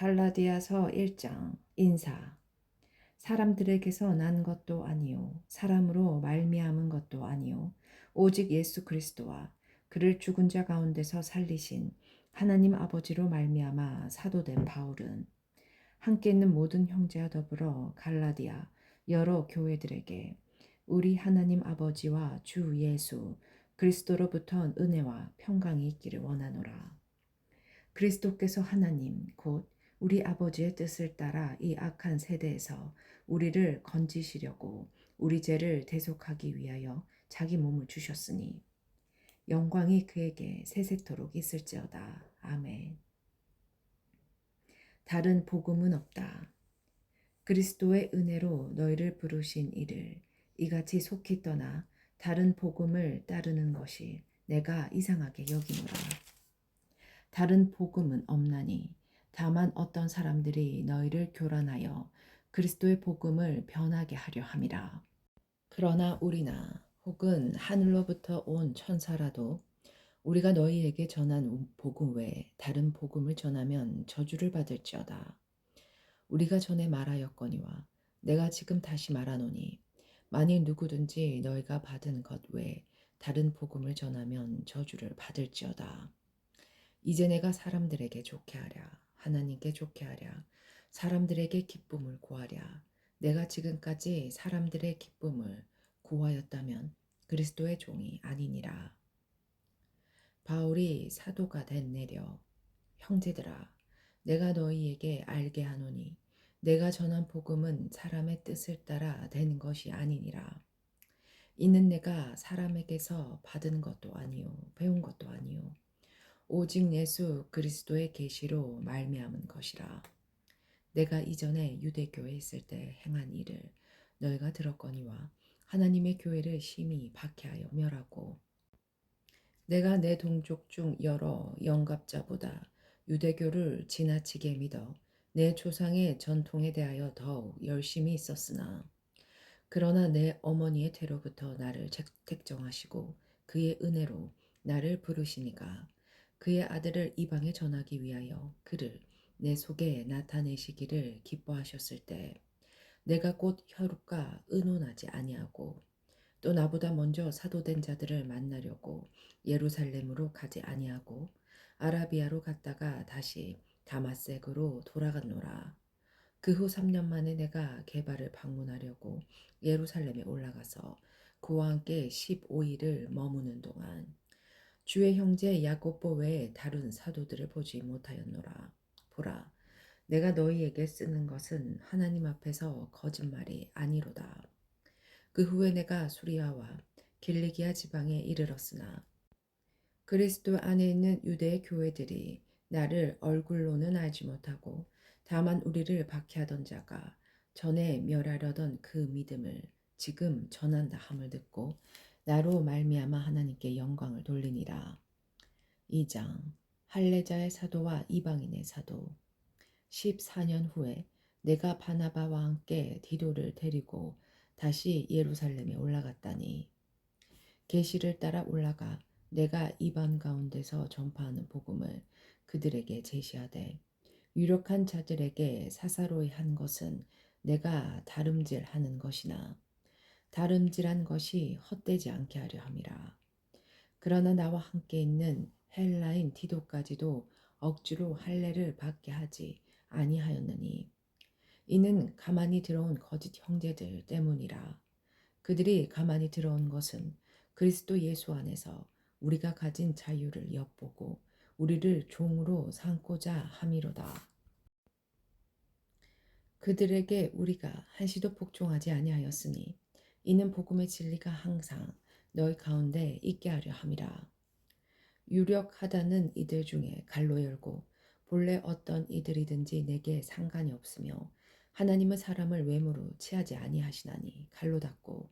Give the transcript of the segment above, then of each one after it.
갈라디아서 1장 인사. 사람들에게서 난 것도 아니요 사람으로 말미암은 것도 아니요 오직 예수 그리스도와 그를 죽은 자 가운데서 살리신 하나님 아버지로 말미암아 사도된 바울은 함께 있는 모든 형제와 더불어 갈라디아 여러 교회들에게 우리 하나님 아버지와 주 예수 그리스도로부터 은혜와 평강이 있기를 원하노라. 그리스도께서 하나님 곧 우리 아버지의 뜻을 따라 이 악한 세대에서 우리를 건지시려고 우리 죄를 대속하기 위하여 자기 몸을 주셨으니 영광이 그에게 세세토록 있을지어다. 아멘. 다른 복음은 없다. 그리스도의 은혜로 너희를 부르신 이를 이같이 속히 떠나 다른 복음을 따르는 것이 내가 이상하게 여기노라. 다른 복음은 없나니 다만 어떤 사람들이 너희를 교란하여 그리스도의 복음을 변하게 하려 함이라. 그러나 우리나 혹은 하늘로부터 온 천사라도 우리가 너희에게 전한 복음 외에 다른 복음을 전하면 저주를 받을지어다. 우리가 전에 말하였거니와 내가 지금 다시 말하노니 만일 누구든지 너희가 받은 것 외에 다른 복음을 전하면 저주를 받을지어다. 이제 내가 사람들에게 좋게 하랴, 하나님께 좋게 하랴, 사람들에게 기쁨을 구하랴. 내가 지금까지 사람들의 기쁨을 구하였다면 그리스도의 종이 아니니라. 바울이 사도가 된 내려 형제들아, 내가 너희에게 알게 하노니 내가 전한 복음은 사람의 뜻을 따라 된 것이 아니니라. 이는 내가 사람에게서 받은 것도 아니요 배운 것도 아니요 오직 예수 그리스도의 계시로 말미암은 것이라. 내가 이전에 유대교에 있을 때 행한 일을 너희가 들었거니와 하나님의 교회를 심히 박해하여 멸하고 내가 내 동족 중 여러 영갑자보다 유대교를 지나치게 믿어 내 조상의 전통에 대하여 더욱 열심히 있었으나 그러나 내 어머니의 태로부터 나를 택정하시고 그의 은혜로 나를 부르시니가 그의 아들을 이방에 전하기 위하여 그를 내 속에 나타내시기를 기뻐하셨을 때 내가 곧 혈육과 의논하지 아니하고 또 나보다 먼저 사도된 자들을 만나려고 예루살렘으로 가지 아니하고 아라비아로 갔다가 다시 다마섹으로 돌아갔노라. 그 후 3년 만에 내가 게바를 방문하려고 예루살렘에 올라가서 그와 함께 15일을 머무는 동안 주의 형제 야고보 외에 다른 사도들을 보지 못하였노라. 보라, 내가 너희에게 쓰는 것은 하나님 앞에서 거짓말이 아니로다. 그 후에 내가 수리아와 길리기아 지방에 이르렀으나 그리스도 안에 있는 유대 교회들이 나를 얼굴로는 알지 못하고 다만 우리를 박해하던 자가 전에 멸하려던 그 믿음을 지금 전한다 함을 듣고 나로 말미암아 하나님께 영광을 돌리니라. 2장 할례자의 사도와 이방인의 사도. 14년 후에 내가 바나바와 함께 디도를 데리고 다시 예루살렘에 올라갔다니 계시를 따라 올라가 내가 이방 가운데서 전파하는 복음을 그들에게 제시하되 유력한 자들에게 사사로이 한 것은 내가 다름질하는 것이나 다름질한 것이 헛되지 않게 하려 함이라. 그러나 나와 함께 있는 헬라인 디도까지도 억지로 할례를 받게 하지 아니하였느니 이는 가만히 들어온 거짓 형제들 때문이라. 그들이 가만히 들어온 것은 그리스도 예수 안에서 우리가 가진 자유를 엿보고 우리를 종으로 삼고자 함이로다. 그들에게 우리가 한시도 복종하지 아니하였으니 이는 복음의 진리가 항상 너희 가운데 있게 하려 함이라. 유력하다는 이들 중에 갈로 열고 본래 어떤 이들이든지 내게 상관이 없으며 하나님은 사람을 외모로 취하지 아니하시나니 갈로 닫고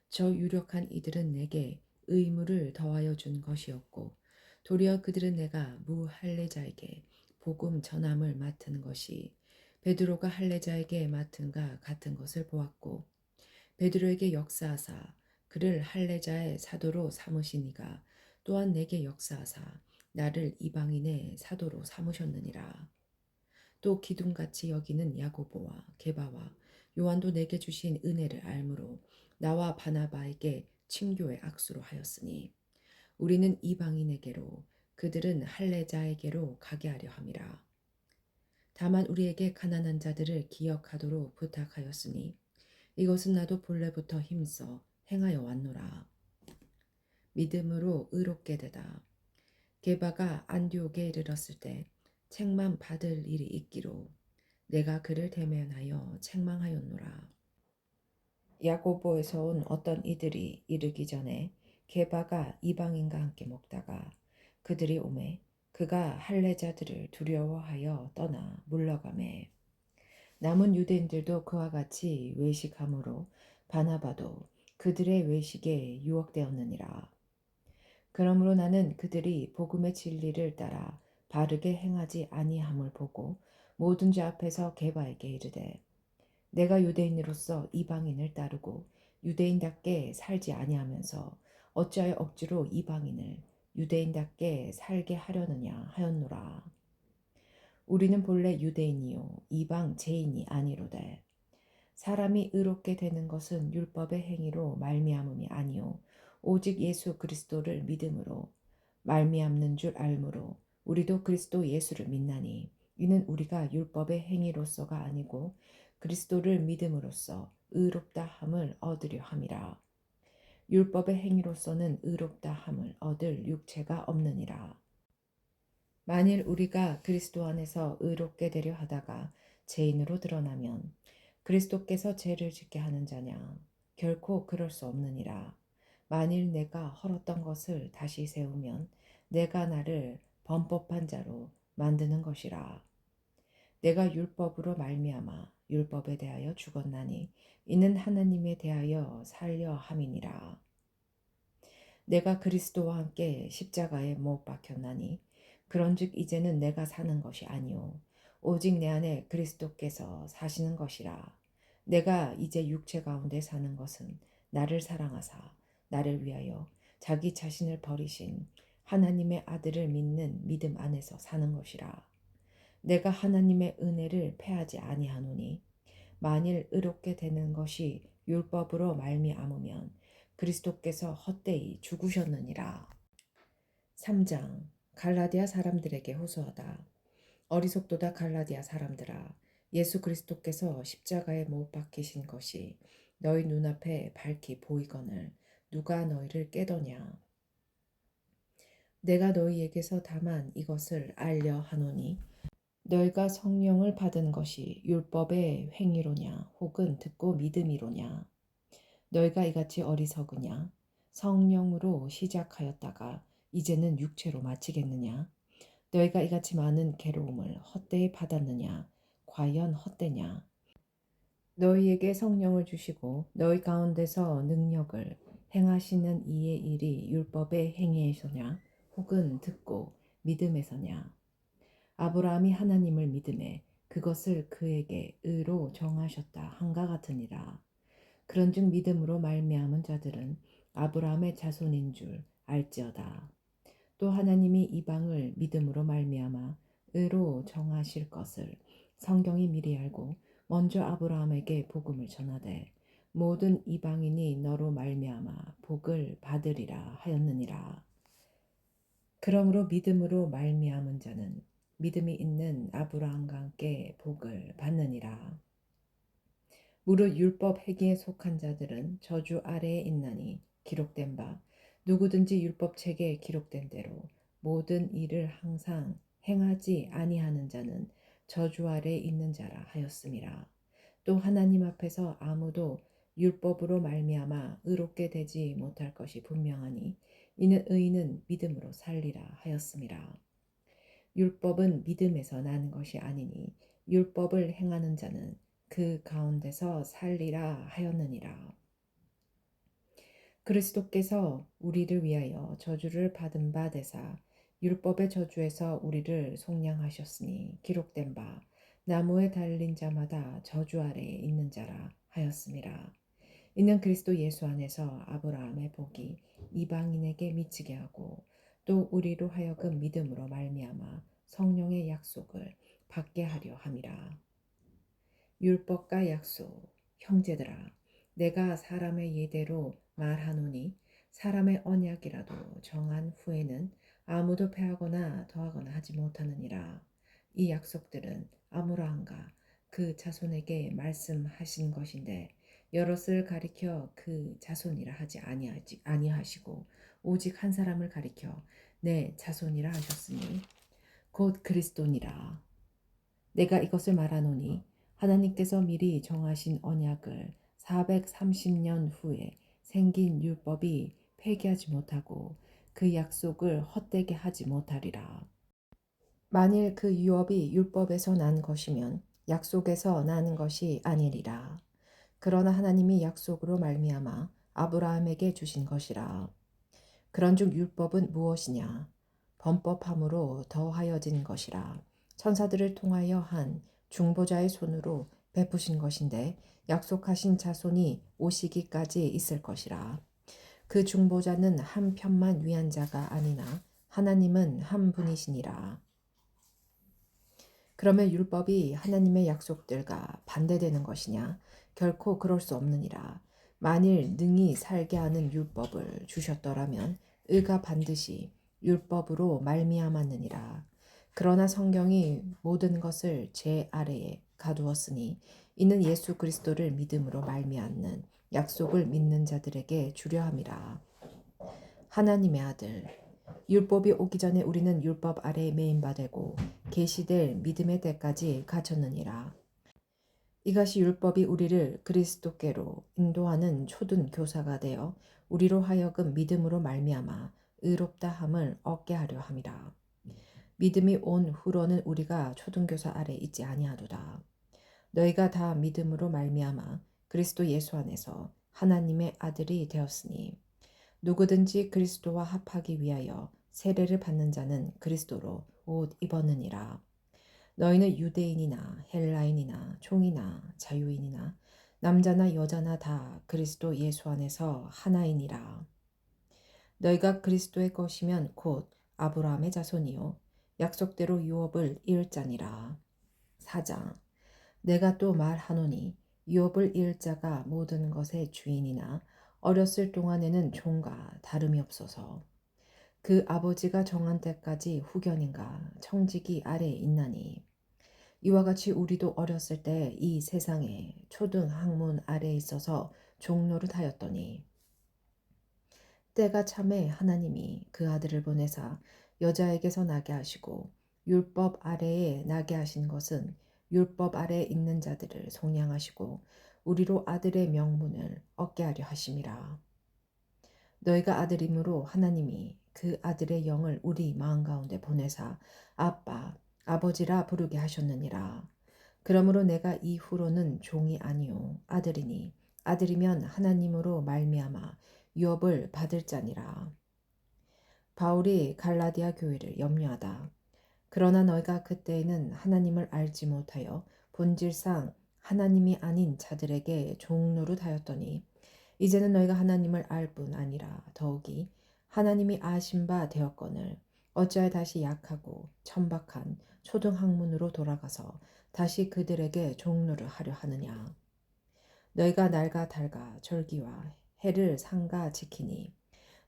저 유력한 이들은 내게 의무를 더하여 준 것이었고 도리어 그들은 내가 무할례자에게 복음 전함을 맡은 것이 베드로가 할례자에게 맡은가 같은 것을 보았고 베드로에게 역사하사 그를 할례자의 사도로 삼으시니가 또한 내게 역사하사 나를 이방인의 사도로 삼으셨느니라. 또 기둥같이 여기는 야고보와 게바와 요한도 내게 주신 은혜를 알므로 나와 바나바에게 친교의 악수로 하였으니 우리는 이방인에게로 그들은 할례자에게로 가게 하려 함이라. 다만 우리에게 가난한 자들을 기억하도록 부탁하였으니 이것은 나도 본래부터 힘써 행하여 왔노라. 믿음으로 의롭게 되다. 게바가 안디옥에 이르렀을 때 책망 받을 일이 있기로 내가 그를 대면하여 책망하였노라. 야고보에서 온 어떤 이들이 이르기 전에 게바가 이방인과 함께 먹다가 그들이 오매 그가 할례자들을 두려워하여 떠나 물러가매 남은 유대인들도 그와 같이 외식함으로 바나바도 그들의 외식에 유혹되었느니라. 그러므로 나는 그들이 복음의 진리를 따라 바르게 행하지 아니함을 보고 모든 자 앞에서 게바에게 이르되 내가 유대인으로서 이방인을 따르고 유대인답게 살지 아니하면서 어찌하여 억지로 이방인을 유대인답게 살게 하려느냐 하였노라. 우리는 본래 유대인이요 이방 제인이 아니로되 사람이 의롭게 되는 것은 율법의 행위로 말미암음이 아니요 오직 예수 그리스도를 믿음으로 말미암는 줄 알므로 우리도 그리스도 예수를 믿나니 이는 우리가 율법의 행위로서가 아니고 그리스도를 믿음으로써 의롭다 함을 얻으려 함이라. 율법의 행위로서는 의롭다 함을 얻을 육체가 없느니라. 만일 우리가 그리스도 안에서 의롭게 되려 하다가 죄인으로 드러나면 그리스도께서 죄를 짓게 하는 자냐? 결코 그럴 수 없느니라. 만일 내가 헐었던 것을 다시 세우면 내가 나를 범법한 자로 만드는 것이라. 내가 율법으로 말미암아 율법에 대하여 죽었나니 이는 하나님에 대하여 살려 함이니라. 내가 그리스도와 함께 십자가에 못 박혔나니 그런즉 이제는 내가 사는 것이 아니요 오직 내 안에 그리스도께서 사시는 것이라. 내가 이제 육체 가운데 사는 것은 나를 사랑하사 나를 위하여 자기 자신을 버리신 하나님의 아들을 믿는 믿음 안에서 사는 것이라. 내가 하나님의 은혜를 패하지 아니하노니 만일 의롭게 되는 것이 율법으로 말미암으면 그리스도께서 헛되이 죽으셨느니라. 3장 갈라디아 사람들에게 호소하다. 어리석도다 갈라디아 사람들아 예수 그리스도께서 십자가에 못 박히신 것이 너희 눈앞에 밝히 보이거늘 누가 너희를 깨더냐. 내가 너희에게서 다만 이것을 알려 하노니 너희가 성령을 받은 것이 율법의 행위로냐 혹은 듣고 믿음이로냐. 너희가 이같이 어리석으냐 성령으로 시작하였다가 이제는 육체로 마치겠느냐. 너희가 이같이 많은 괴로움을 헛되이 받았느냐 과연 헛되냐. 너희에게 성령을 주시고 너희 가운데서 능력을 행하시는 이의 일이 율법의 행위에서냐 혹은 듣고 믿음에서냐. 아브라함이 하나님을 믿음에 그것을 그에게 의로 정하셨다 한가 같으니라. 그런즉 믿음으로 말미암은 자들은 아브라함의 자손인 줄 알지어다. 또 하나님이 이방을 믿음으로 말미암아 의로 정하실 것을 성경이 미리 알고 먼저 아브라함에게 복음을 전하되 모든 이방인이 너로 말미암아 복을 받으리라 하였느니라. 그러므로 믿음으로 말미암은 자는 믿음이 있는 아브라함과 함께 복을 받느니라. 무릇 율법 행위에 속한 자들은 저주 아래에 있나니 기록된 바 누구든지 율법 책에 기록된 대로 모든 일을 항상 행하지 아니하는 자는 저주 아래에 있는 자라 하였음이라. 또 하나님 앞에서 아무도 율법으로 말미암아 의롭게 되지 못할 것이 분명하니 이는 의인은 믿음으로 살리라 하였음이라. 율법은 믿음에서 나는 것이 아니니 율법을 행하는 자는 그 가운데서 살리라 하였느니라. 그리스도께서 우리를 위하여 저주를 받은 바 되사 율법의 저주에서 우리를 속량하셨으니 기록된 바 나무에 달린 자마다 저주 아래에 있는 자라 하였음이라. 이는 그리스도 예수 안에서 아브라함의 복이 이방인에게 미치게 하고 또 우리로 하여금 믿음으로 말미암아 성령의 약속을 받게 하려 함이라. 율법과 약속, 형제들아, 내가 사람의 예대로 말하노니 사람의 언약이라도 정한 후에는 아무도 패하거나 더하거나 하지 못하느니라. 이 약속들은 아브라함과 그 자손에게 말씀하신 것인데 여럿을 가리켜 그 자손이라 하지 아니하시고 오직 한 사람을 가리켜 내 자손이라 하셨으니 곧 그리스도니라. 내가 이것을 말하노니 하나님께서 미리 정하신 언약을 430년 후에 생긴 율법이 폐기하지 못하고 그 약속을 헛되게 하지 못하리라. 만일 그 유업이 율법에서 난 것이면 약속에서 난 것이 아니리라. 그러나 하나님이 약속으로 말미암아 아브라함에게 주신 것이라. 그런즉 율법은 무엇이냐? 범법함으로 더하여진 것이라. 천사들을 통하여 한 중보자의 손으로 베푸신 것인데 약속하신 자손이 오시기까지 있을 것이라. 그 중보자는 한 편만 위한 자가 아니나 하나님은 한 분이시니라. 그러면 율법이 하나님의 약속들과 반대되는 것이냐? 결코 그럴 수 없느니라. 만일 능히 살게 하는 율법을 주셨더라면 의가 반드시 율법으로 말미암았느니라. 그러나 성경이 모든 것을 제 아래에 가두었으니 이는 예수 그리스도를 믿음으로 말미암는 약속을 믿는 자들에게 주려 함이라. 하나님의 아들 율법이 오기 전에 우리는 율법 아래에 매인 바 되고 계시될 믿음의 때까지 갇혔느니라. 이것이 율법이 우리를 그리스도께로 인도하는 초등 교사가 되어 우리로 하여금 믿음으로 말미암아 의롭다 함을 얻게 하려 함이라. 믿음이 온 후로는 우리가 초등교사 아래 있지 아니하도다. 너희가 다 믿음으로 말미암아 그리스도 예수 안에서 하나님의 아들이 되었으니 누구든지 그리스도와 합하기 위하여 세례를 받는 자는 그리스도로 옷 입었느니라. 너희는 유대인이나 헬라인이나 종이나 자유인이나 남자나 여자나 다 그리스도 예수 안에서 하나이니라. 너희가 그리스도의 것이면 곧 아브라함의 자손이요 약속대로 유업을 이을 자니라. 4장 내가 또 말하노니 유업을 이을 자가 모든 것의 주인이나 어렸을 동안에는 종과 다름이 없어서 그 아버지가 정한 때까지 후견인가 청지기 아래에 있나니 이와 같이 우리도 어렸을 때 이 세상에 초등 학문 아래에 있어서 종노릇하였더니 때가 참에 하나님이 그 아들을 보내사 여자에게서 나게 하시고 율법 아래에 나게 하신 것은 율법 아래에 있는 자들을 속량하시고 우리로 아들의 명분을 얻게 하려 하심이라. 너희가 아들이므로 하나님이 그 아들의 영을 우리 마음 가운데 보내사 아빠, 아버지라 부르게 하셨느니라. 그러므로 내가 이후로는 종이 아니요 아들이니 아들이면 하나님으로 말미암아 유업을 받을 자니라. 바울이 갈라디아 교회를 염려하다. 그러나 너희가 그때에는 하나님을 알지 못하여 본질상 하나님이 아닌 자들에게 종노릇하였더니 이제는 너희가 하나님을 알 뿐 아니라 더욱이 하나님이 아신 바 되었거늘 어찌하여 다시 약하고 천박한 초등학문으로 돌아가서 다시 그들에게 종로를 하려 하느냐. 너희가 날과 달과 절기와 해를 삼가 지키니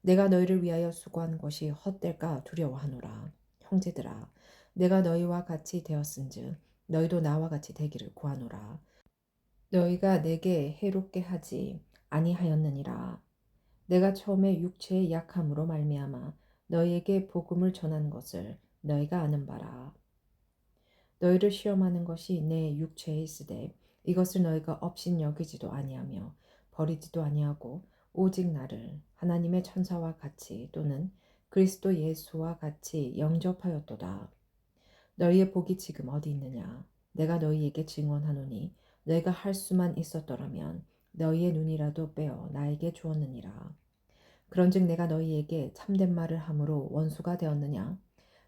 내가 너희를 위하여 수고한 것이 헛될까 두려워하노라. 형제들아 내가 너희와 같이 되었은즉 너희도 나와 같이 되기를 구하노라. 너희가 내게 해롭게 하지 아니하였느니라. 내가 처음에 육체의 약함으로 말미암아 너희에게 복음을 전한 것을 너희가 아는 바라. 너희를 시험하는 것이 내 육체에 있으되 이것을 너희가 업신 여기지도 아니하며 버리지도 아니하고 오직 나를 하나님의 천사와 같이 또는 그리스도 예수와 같이 영접하였도다. 너희의 복이 지금 어디 있느냐? 내가 너희에게 증언하노니 너희가 할 수만 있었더라면 너희의 눈이라도 빼어 나에게 주었느니라. 그런즉 내가 너희에게 참된 말을 함으로 원수가 되었느냐?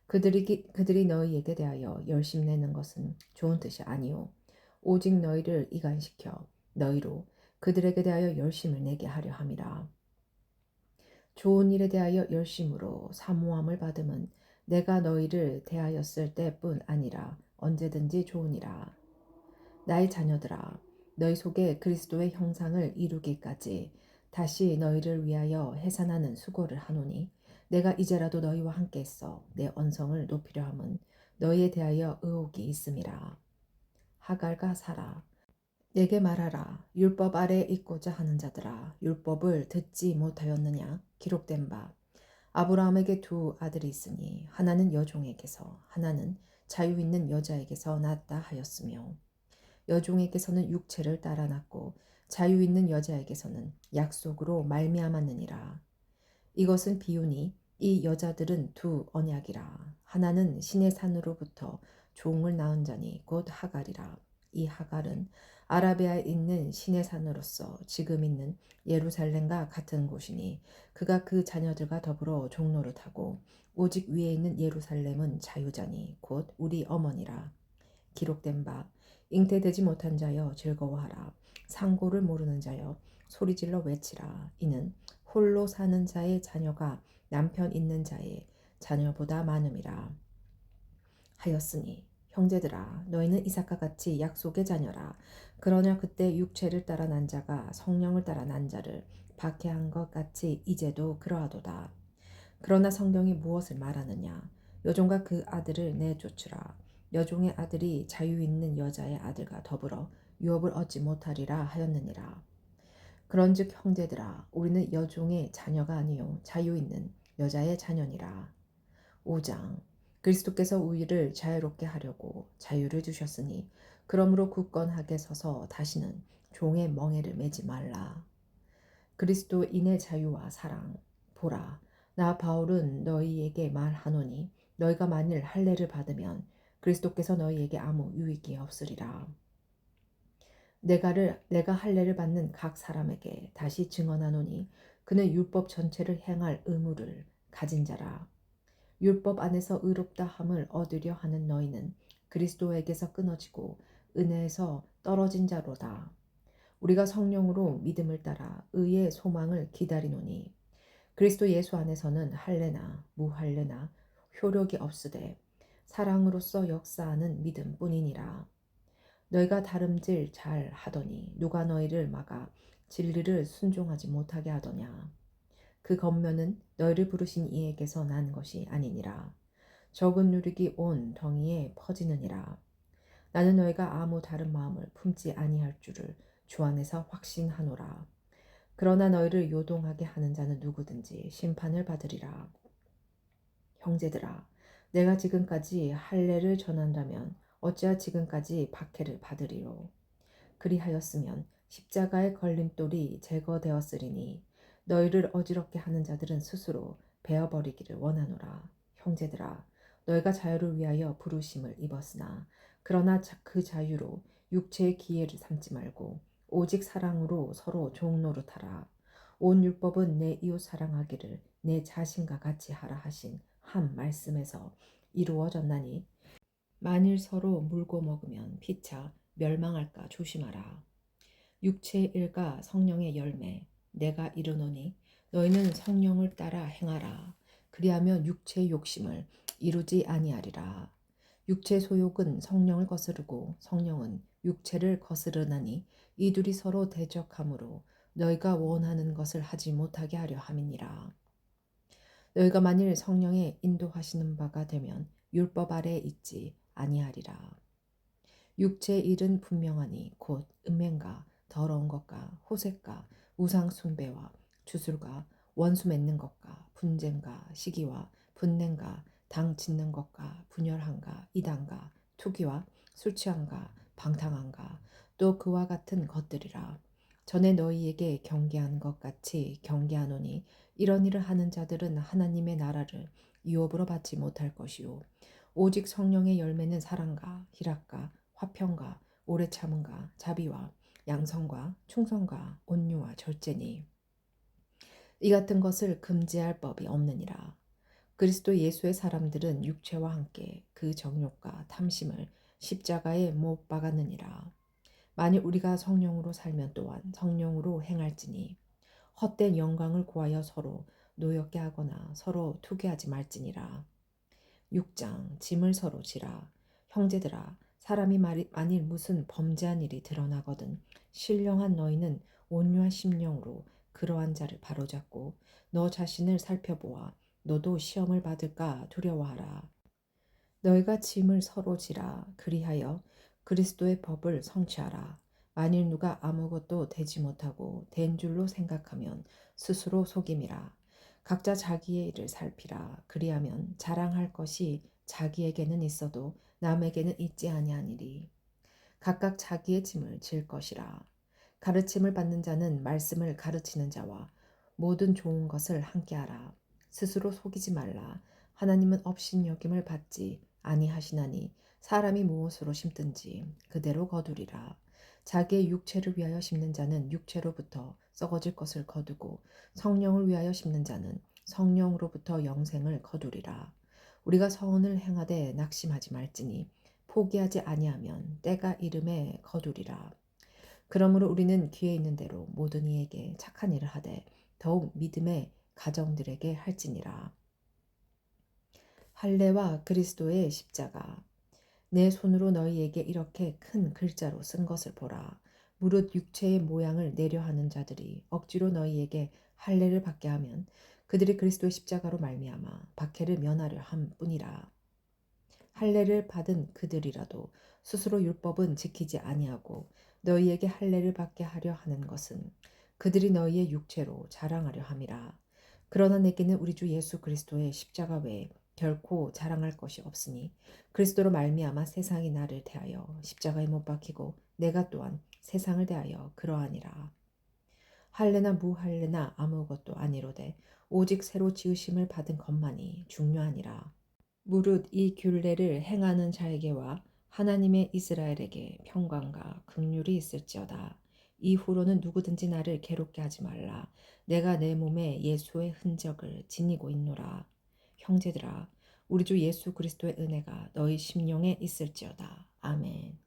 그들이 너희에게 대하여 열심내는 것은 좋은 뜻이 아니오. 오직 너희를 이간시켜 너희로 그들에게 대하여 열심을 내게 하려 함이라. 좋은 일에 대하여 열심으로 사모함을 받음은 내가 너희를 대하였을 때뿐 아니라 언제든지 좋으니라. 나의 자녀들아, 너희 속에 그리스도의 형상을 이루기까지 다시 너희를 위하여 해산하는 수고를 하노니 내가 이제라도 너희와 함께 있어 내 언성을 높이려 함은 너희에 대하여 의혹이 있음이라. 하갈과 사라. 내게 말하라. 율법 아래 있고자 하는 자들아, 율법을 듣지 못하였느냐? 기록된 바 아브라함에게 두 아들이 있으니 하나는 여종에게서 하나는 자유 있는 여자에게서 낳았다 하였으며 여종에게서는 육체를 따라 낳고 자유 있는 여자에게서는 약속으로 말미암았느니라. 이것은 비유니 이 여자들은 두 언약이라. 하나는 신의 산으로부터 종을 낳은 자니 곧 하갈이라. 이 하갈은 아라비아에 있는 신의 산으로서 지금 있는 예루살렘과 같은 곳이니 그가 그 자녀들과 더불어 종노릇하고 오직 위에 있는 예루살렘은 자유자니 곧 우리 어머니라. 기록된 바 잉태되지 못한 자여 즐거워하라. 상고를 모르는 자여 소리질러 외치라. 이는 홀로 사는 자의 자녀가 남편 있는 자의 자녀보다 많음이라 하였으니 형제들아 너희는 이삭과 같이 약속의 자녀라. 그러나 그때 육체를 따라 난 자가 성령을 따라 난 자를 박해한 것 같이 이제도 그러하도다. 그러나 성경이 무엇을 말하느냐? 여종과 그 아들을 내쫓으라. 여종의 아들이 자유 있는 여자의 아들과 더불어 유업을 얻지 못하리라 하였느니라. 그런즉 형제들아 우리는 여종의 자녀가 아니요 자유 있는 여자의 자녀니라. 5장. 그리스도께서 우리를 자유롭게 하려고 자유를 주셨으니 그러므로 굳건하게 서서 다시는 종의 멍에를 매지 말라. 그리스도인의 자유와 사랑. 보라, 나 바울은 너희에게 말하노니 너희가 만일 할례를 받으면 그리스도께서 너희에게 아무 유익이 없으리라. 내가 할례를 받는 각 사람에게 다시 증언하노니 그는 율법 전체를 행할 의무를 가진 자라. 율법 안에서 의롭다 함을 얻으려 하는 너희는 그리스도에게서 끊어지고 은혜에서 떨어진 자로다. 우리가 성령으로 믿음을 따라 의의 소망을 기다리노니 그리스도 예수 안에서는 할례나 무할례나 효력이 없으되 사랑으로서 역사하는 믿음뿐이니라. 너희가 다름질 잘 하더니 누가 너희를 막아 진리를 순종하지 못하게 하더냐. 그 겉면은 너희를 부르신 이에게서 난 것이 아니니라. 적은 누룩이 온 덩이에 퍼지느니라. 나는 너희가 아무 다른 마음을 품지 아니할 줄을 주 안에서 확신하노라. 그러나 너희를 요동하게 하는 자는 누구든지 심판을 받으리라. 형제들아, 내가 지금까지 할례를 전한다면 어찌하 지금까지 박해를 받으리요. 그리하였으면 십자가의 걸림돌이 제거되었으리니 너희를 어지럽게 하는 자들은 스스로 베어버리기를 원하노라. 형제들아, 너희가 자유를 위하여 부르심을 입었으나 그러나 그 자유로 육체의 기회를 삼지 말고 오직 사랑으로 서로 종노릇하라. 온 율법은 내 이웃 사랑하기를 내 자신과 같이 하라 하신 한 말씀에서 이루어졌나니 만일 서로 물고 먹으면 피차 멸망할까 조심하라. 육체의 일과 성령의 열매 내가 이르노니 너희는 성령을 따라 행하라. 그리하면 육체의 욕심을 이루지 아니하리라. 육체 소욕은 성령을 거스르고 성령은 육체를 거스르나니 이 둘이 서로 대적하므로 너희가 원하는 것을 하지 못하게 하려 함이니라. 너희가 만일 성령의 인도하시는 바가 되면 율법 아래에 있지 아니하리라. 육체의 일은 분명하니 곧 음행과 더러운 것과 호색과 우상 숭배와 주술과 원수 맺는 것과 분쟁과 시기와 분냉과 당 짓는 것과 분열함과 이단과 투기와 술 취함과 방탕함과 또 그와 같은 것들이라. 전에 너희에게 경계한 것 같이 경계하노니 이런 일을 하는 자들은 하나님의 나라를 유업으로 받지 못할 것이요 오직 성령의 열매는 사랑과 희락과 화평과 오래 참음과 자비와 양성과 충성과 온유와 절제니 이 같은 것을 금지할 법이 없느니라. 그리스도 예수의 사람들은 육체와 함께 그 정욕과 탐심을 십자가에 못 박았느니라. 만일 우리가 성령으로 살면 또한 성령으로 행할지니 헛된 영광을 구하여 서로 노엽게 하거나 서로 투기하지 말지니라. 6장 짐을 서로 지라. 형제들아, 사람이 만일 무슨 범죄한 일이 드러나거든 신령한 너희는 온유한 심령으로 그러한 자를 바로잡고 너 자신을 살펴보아 너도 시험을 받을까 두려워하라. 너희가 짐을 서로 지라. 그리하여 그리스도의 법을 성취하라. 만일 누가 아무것도 되지 못하고 된 줄로 생각하면 스스로 속임이라. 각자 자기의 일을 살피라. 그리하면 자랑할 것이 자기에게는 있어도 남에게는 있지 아니하니리. 각각 자기의 짐을 질 것이라. 가르침을 받는 자는 말씀을 가르치는 자와 모든 좋은 것을 함께하라. 스스로 속이지 말라. 하나님은 업신여김을 받지 아니하시나니 사람이 무엇으로 심든지 그대로 거두리라. 자기의 육체를 위하여 심는 자는 육체로부터 썩어질 것을 거두고 성령을 위하여 심는 자는 성령으로부터 영생을 거두리라. 우리가 선을 행하되 낙심하지 말지니 포기하지 아니하면 때가 이름에 거두리라. 그러므로 우리는 기회 있는 대로 모든 이에게 착한 일을 하되 더욱 믿음의 가정들에게 할지니라. 할례와 그리스도의 십자가. 내 손으로 너희에게 이렇게 큰 글자로 쓴 것을 보라. 무릇 육체의 모양을 내려 하는 자들이 억지로 너희에게 할례를 받게 하면 그들이 그리스도의 십자가로 말미암아 박해를 면하려 함 뿐이라. 할례를 받은 그들이라도 스스로 율법은 지키지 아니하고 너희에게 할례를 받게 하려 하는 것은 그들이 너희의 육체로 자랑하려 함이라. 그러나 내게는 우리 주 예수 그리스도의 십자가 외에 결코 자랑할 것이 없으니 그리스도로 말미암아 세상이 나를 대하여 십자가에 못 박히고 내가 또한 세상을 대하여 그러하니라. 할례나 무할례나 아무것도 아니로되 오직 새로 지으심을 받은 것만이 중요하니라. 무릇 이 균례를 행하는 자에게와 하나님의 이스라엘에게 평강과 긍휼이 있을지어다. 이후로는 누구든지 나를 괴롭게 하지 말라. 내가 내 몸에 예수의 흔적을 지니고 있노라. 형제들아, 우리 주 예수 그리스도의 은혜가 너희 심령에 있을지어다. 아멘.